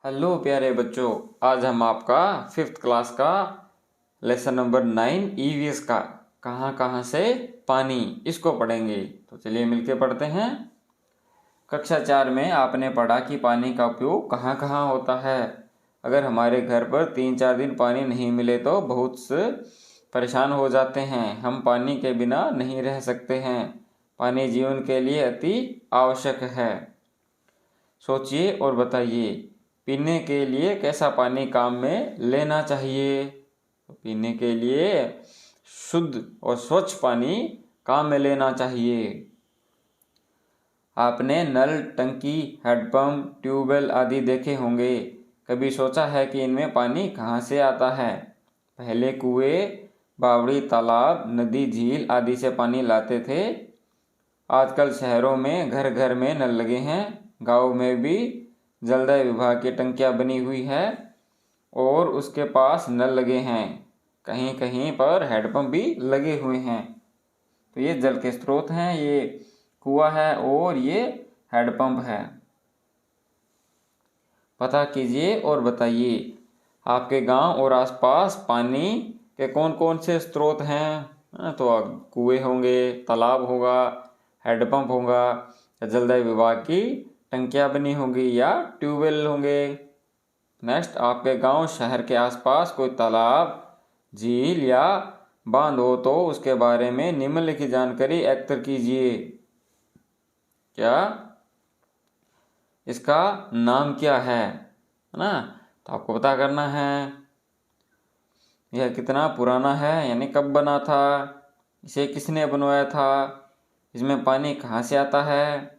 Hello प्यारे बच्चों, आज हम आपका 5th क्लास का लेसन नंबर 9 ईवीएस का कहाँ कहाँ से पानी इसको पढ़ेंगे। तो चलिए मिलके पढ़ते हैं। कक्षा 4 में आपने पढ़ा कि पानी का उपयोग कहाँ कहाँ होता है। अगर हमारे घर पर 3-4 दिन पानी नहीं मिले तो बहुत से परेशान हो जाते हैं। हम पानी के बिना नहीं रह सकते हैं। पानी जीवन के लिए अति आवश्यक है। सोचिए और बताइए, पीने के लिए कैसा पानी काम में लेना चाहिए। तो पीने के लिए शुद्ध और स्वच्छ पानी काम में लेना चाहिए। आपने नल, टंकी, हैंडपंप, ट्यूबवेल आदि देखे होंगे। कभी सोचा है कि इनमें पानी कहाँ से आता है। पहले कुएं, बावड़ी, तालाब, नदी, झील आदि से पानी लाते थे। आजकल शहरों में घर घर में नल लगे हैं। गाँव में भी जलदाय विभाग की टंकियाँ बनी हुई है और उसके पास नल लगे हैं। कहीं कहीं पर हैंडपंप भी लगे हुए हैं। तो ये जल के स्रोत हैं, ये कुआं है और ये हैंडपंप है। पता कीजिए और बताइए, आपके गांव और आसपास पानी के कौन कौन से स्रोत हैं। तो कुएं होंगे, तालाब होगा, हैंडपंप होगा, जलदाय विभाग की टंकियाँ बनी होंगी या ट्यूबवेल होंगे। नेक्स्ट, आपके गांव शहर के आसपास कोई तालाब, झील या बांध हो तो उसके बारे में निम्नलिखित जानकारी एकत्र कीजिए। क्या इसका नाम क्या है ना। तो आपको पता करना है। यह कितना पुराना है, यानी कब बना था, इसे किसने बनवाया था, इसमें पानी कहाँ से आता है,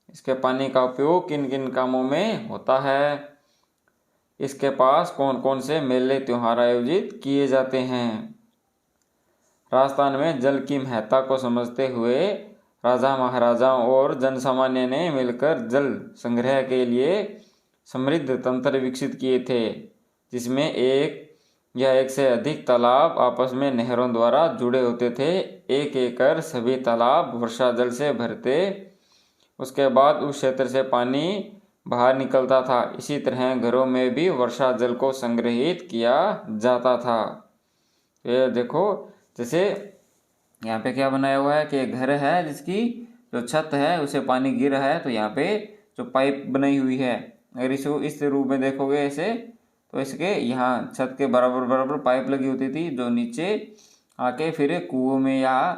इसके पानी का उपयोग किन किन कामों में होता है, इसके पास कौन कौन से मेले त्योहार आयोजित किए जाते हैं। राजस्थान में जल की महत्ता को समझते हुए राजा महाराजाओं और जनसामान्य ने मिलकर जल संग्रह के लिए समृद्ध तंत्र विकसित किए थे, जिसमें एक या एक से अधिक तालाब आपस में नहरों द्वारा जुड़े होते थे। एक एक कर सभी तालाब वर्षा जल से भरते, उसके बाद उस क्षेत्र से पानी बाहर निकलता था। इसी तरह घरों में भी वर्षा जल को संग्रहित किया जाता था। ये देखो, जैसे यहाँ पे क्या बनाया हुआ है कि घर है जिसकी जो छत है उसे पानी गिर रहा है, तो यहाँ पे जो पाइप बनाई हुई है, अगर इसको इस रूप में देखोगे ऐसे, तो इसके यहाँ छत के बराबर बराबर पाइप लगी होती थी जो नीचे आके फिर कुओं में या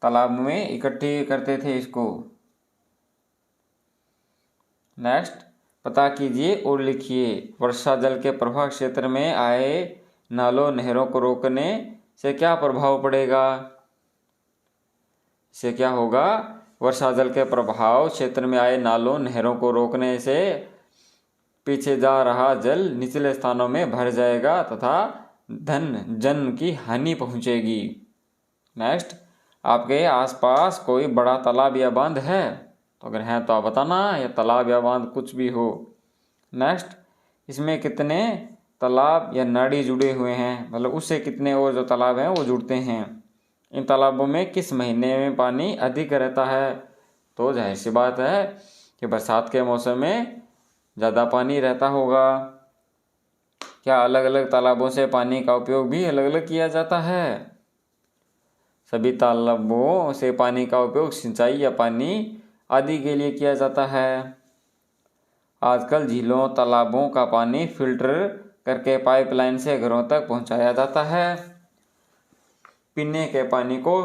तालाब में इकट्ठी करते थे इसको। नेक्स्ट, पता कीजिए और लिखिए, वर्षा जल के प्रवाह क्षेत्र में आए नालों नहरों को रोकने से क्या प्रभाव पड़ेगा। इससे क्या होगा, वर्षा जल के प्रभाव क्षेत्र में आए नालों नहरों को रोकने से पीछे जा रहा जल निचले स्थानों में भर जाएगा तथा धन जन की हानि पहुंचेगी। नेक्स्ट, आपके आसपास कोई बड़ा तालाब या बांध है, तो अगर है तो आप बताना, या तालाब या बांध कुछ भी हो। नेक्स्ट, इसमें कितने तालाब या नाड़ी जुड़े हुए हैं, मतलब उससे कितने और जो तालाब हैं वो जुड़ते हैं। इन तालाबों में किस महीने में पानी अधिक रहता है। तो जाहिर सी बात है कि बरसात के मौसम में ज़्यादा पानी रहता होगा। क्या अलग अलग तालाबों से पानी का उपयोग भी अलग अलग किया जाता है। सभी तालाबों से पानी का उपयोग सिंचाई या पानी आदि के लिए किया जाता है। आजकल झीलों तालाबों का पानी फिल्टर करके पाइपलाइन से घरों तक पहुंचाया जाता है। पीने के पानी को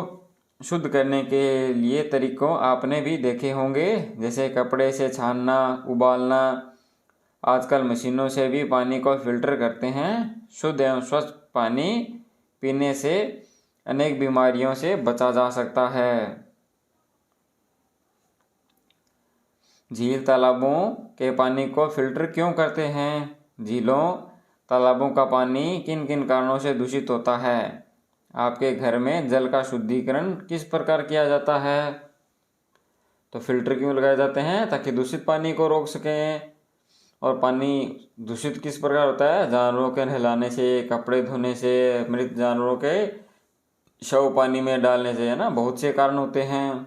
शुद्ध करने के लिए तरीकों आपने भी देखे होंगे, जैसे कपड़े से छानना, उबालना। आजकल मशीनों से भी पानी को फिल्टर करते हैं। शुद्ध एवं स्वच्छ पानी पीने से अनेक बीमारियों से बचा जा सकता है। झील तालाबों के पानी को फिल्टर क्यों करते हैं। झीलों तालाबों का पानी किन किन कारणों से दूषित होता है। आपके घर में जल का शुद्धिकरण किस प्रकार किया जाता है। तो फिल्टर क्यों लगाए जाते हैं, ताकि दूषित पानी को रोक सकें। और पानी दूषित किस प्रकार होता है, जानवरों के नहलाने से, कपड़े धोने से, मृत जानवरों के शव पानी में डालने से, है ना, बहुत से कारण होते हैं।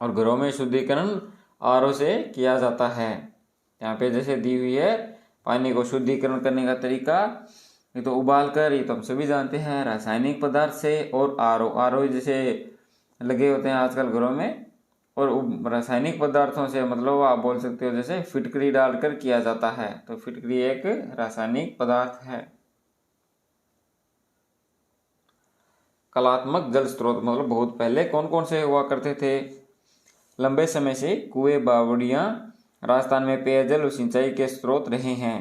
और घरों में शुद्धिकरण आरओ से किया जाता है। यहाँ पे जैसे दी हुई है, पानी को शुद्धिकरण करने का तरीका, ये तो उबाल कर, ये तो हम सभी जानते हैं, रासायनिक पदार्थ से, और आरओ जैसे लगे होते हैं आजकल घरों में, और रासायनिक पदार्थों से मतलब आप बोल सकते हो जैसे फिटकरी डालकर किया जाता है, तो फिटकरी एक रासायनिक पदार्थ है। कलात्मक जल स्रोत मतलब बहुत पहले कौन कौन से हुआ करते थे? लंबे समय से कुएं बावड़ियां राजस्थान में पेयजल और सिंचाई के स्रोत रहे हैं।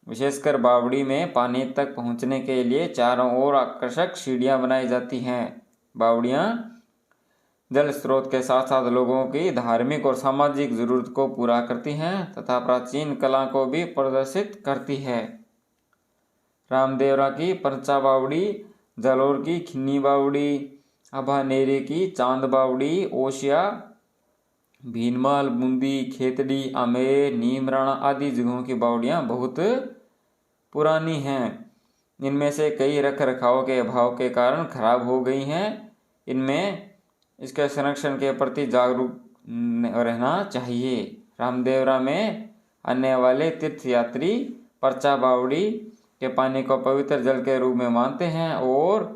विशेषकर बावड़ी में पानी तक पहुंचने के लिए चारों ओर आकर्षक सीढ़ियां बनाई जाती हैं। बावड़ियां जल स्रोत के साथ साथ लोगों की धार्मिक और सामाजिक जरूरत को पूरा करती हैं तथा प्राचीन कला को भी प्रदर्शित करती है। रामदेवरा की परचा बावड़ी, जालोर की खिन्नी बावड़ी, अभानेरी की चांद बावड़ी, ओशिया, भीनमाल, बूंदी, खेतड़ी, आमेर, नीमराणा आदि जगहों की बावड़ियाँ बहुत पुरानी हैं। इनमें से कई रख रखाव के अभाव के कारण खराब हो गई हैं। इनमें इसके संरक्षण के प्रति जागरूक रहना चाहिए। रामदेवरा में आने वाले तीर्थयात्री परचा बावड़ी के पानी को पवित्र जल के रूप में मानते हैं और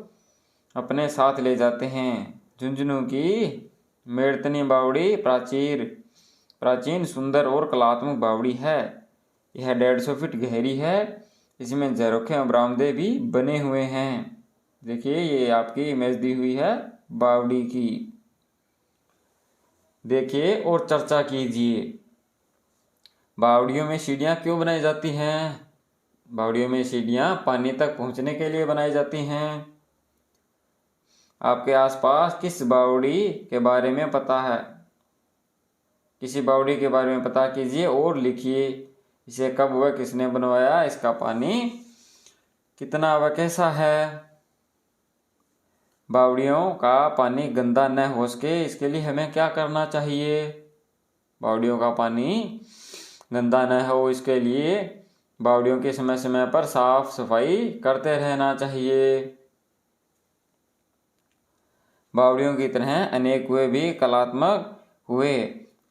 अपने साथ ले जाते हैं। झुंझुनू की मेड़तनी बावड़ी प्राचीन सुंदर और कलात्मक बावड़ी है। यह 150 फीट गहरी है। इसमें झरोखे और बरामदे भी बने हुए हैं। देखिए ये आपकी इमेज दी हुई है बावड़ी की, देखिए और चर्चा कीजिए। बावड़ियों में सीढ़ियाँ क्यों बनाई जाती हैं? बावड़ियों में सीढ़ियाँ पानी तक पहुँचने के लिए बनाई जाती हैं। आपके आसपास किस बावड़ी के बारे में पता है? किसी बावड़ी के बारे में पता कीजिए और लिखिए इसे कब व किसने बनवाया, इसका पानी कितना व कैसा है। बावड़ियों का पानी गंदा न हो सके इसके लिए हमें क्या करना चाहिए? बावड़ियों का पानी गंदा न हो इसके लिए बावड़ियों की समय समय पर साफ सफाई करते रहना चाहिए। बावड़ियों की तरह अनेक कुएं भी कलात्मक हुए।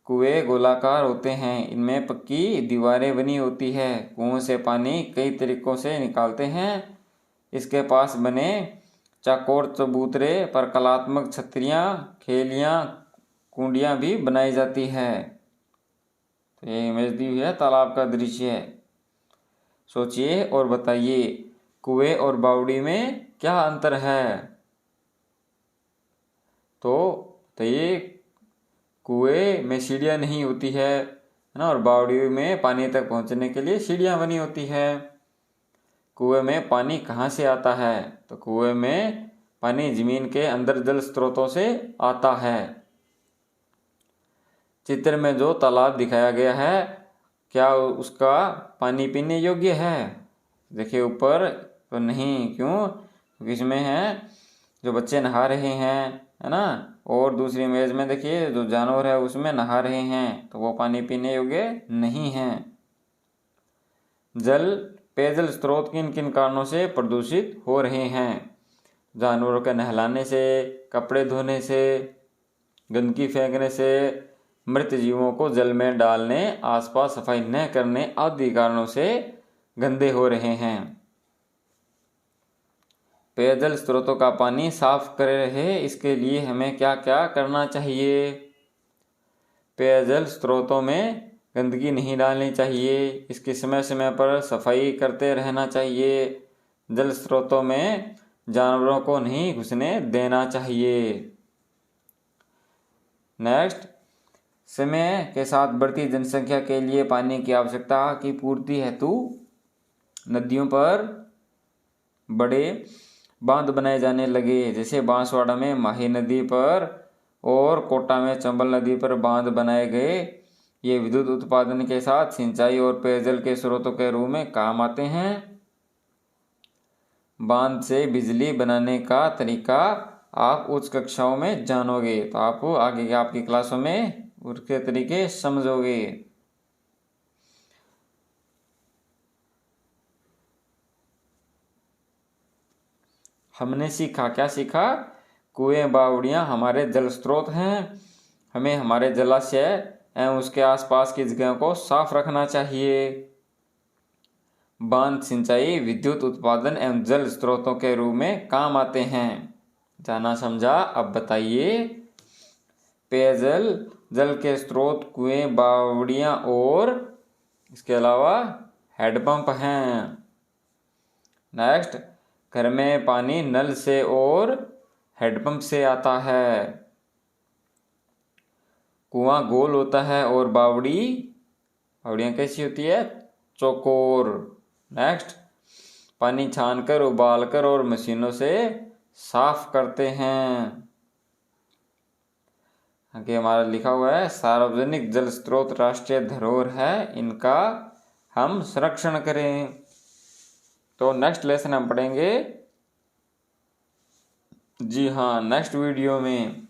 कुएं गोलाकार होते हैं, इनमें पक्की दीवारें बनी होती है। कुओं से पानी कई तरीकों से निकालते हैं। इसके पास बने चौकोर चबूतरे पर कलात्मक छतरियाँ, खेलियाँ, कुंडियाँ भी बनाई जाती है। तो ये इमेज दी हुई है तालाब का दृश्य है। सोचिए और बताइए कुएं और बावड़ी में क्या अंतर है? तो ये कुएं में सीढ़ियाँ नहीं होती है ना, और बावड़ी में पानी तक पहुंचने के लिए सीढ़ियाँ बनी होती है। कुएं में पानी कहाँ से आता है? तो कुएं में पानी जमीन के अंदर जल स्रोतों से आता है। चित्र में जो तालाब दिखाया गया है क्या उसका पानी पीने योग्य है? देखिए ऊपर तो नहीं, क्यों? क्योंकि इसमें है जो बच्चे नहा रहे हैं, है ना, और दूसरी इमेज में देखिए जो जानवर है उसमें नहा रहे हैं, तो वो पानी पीने योग्य नहीं है। पेयजल स्रोत किन किन कारणों से प्रदूषित हो रहे हैं? जानवरों के नहलाने से, कपड़े धोने से, गंदगी फेंकने से, मृत जीवों को जल में डालने, आसपास सफाई न करने आदि कारणों से गंदे हो रहे हैं। पेयजल स्रोतों का पानी साफ करे रहे इसके लिए हमें क्या क्या करना चाहिए? पेयजल स्रोतों में गंदगी नहीं डालनी चाहिए। इसकी समय समय पर सफाई करते रहना चाहिए। जल स्रोतों में जानवरों को नहीं घुसने देना चाहिए। नेक्स्ट, समय के साथ बढ़ती जनसंख्या के लिए पानी की आवश्यकता की पूर्ति हेतु नदियों पर बड़े बांध बनाए जाने लगे। जैसे बांसवाड़ा में माही नदी पर और कोटा में चंबल नदी पर बांध बनाए गए। ये विद्युत उत्पादन के साथ सिंचाई और पेयजल के स्रोतों के रूप में काम आते हैं। बांध से बिजली बनाने का तरीका आप उच्च कक्षाओं में जानोगे, तो आप आगे आपकी क्लासों में उसके तरीके समझोगे। हमने सीखा, क्या सीखा? कुएं बावड़ियाँ हमारे जल स्रोत हैं। हमें हमारे जलाशय एवं उसके आसपास की जगहों को साफ रखना चाहिए। बांध सिंचाई, विद्युत उत्पादन एवं जल स्रोतों के रूप में काम आते हैं। जाना समझा? अब बताइए। पेयजल जल के स्रोत कुएं, बावड़ियां और इसके अलावा हैंडपंप हैं। नेक्स्ट, घर में पानी नल से और हैंडपंप से आता है। कुआं गोल होता है और बावड़ियां कैसी होती है? चौकोर। नेक्स्ट, पानी छानकर, उबालकर और मशीनों से साफ करते हैं। आगे हमारा लिखा हुआ है सार्वजनिक जल स्रोत राष्ट्रीय धरोहर है, इनका हम संरक्षण करें। तो नेक्स्ट लेसन हम पढ़ेंगे, जी हाँ, नेक्स्ट वीडियो में